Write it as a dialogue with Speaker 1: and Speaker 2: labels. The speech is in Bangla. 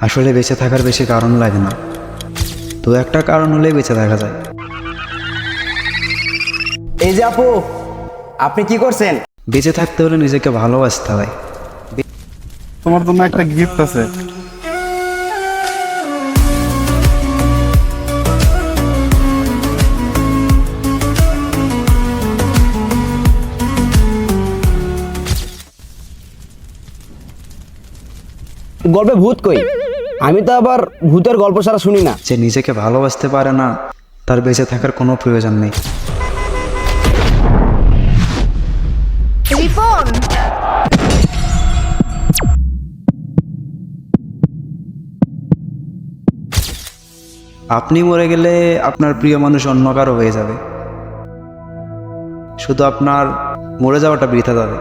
Speaker 1: আসলে বেঁচে থাকার বেশি কারণ লাগে না, তো একটা কারণ হলেই বেঁচে থাকা যায়।
Speaker 2: এই যে আপু, আপনি কি করছেন?
Speaker 1: বেঁচে থাকতে হলে নিজেকে ভালোবাসতে হয়।
Speaker 3: তোমার জন্য একটা গিফট আছে।
Speaker 2: গল্পে ভূত কই? আমি তো আবার ভূতের গল্প ছাড়া শুনি না।
Speaker 1: যে নিজেকে ভালোবাসতে পারে না, তার বেঁচে থাকার কোনো প্রয়োজন নেই।
Speaker 4: রিপন,
Speaker 1: আপনি মরে গেলে আপনার প্রিয় মানুষ অন্য কারো হয়ে যাবে, শুধু আপনার মরে যাওয়াটা বৃথা যাবে।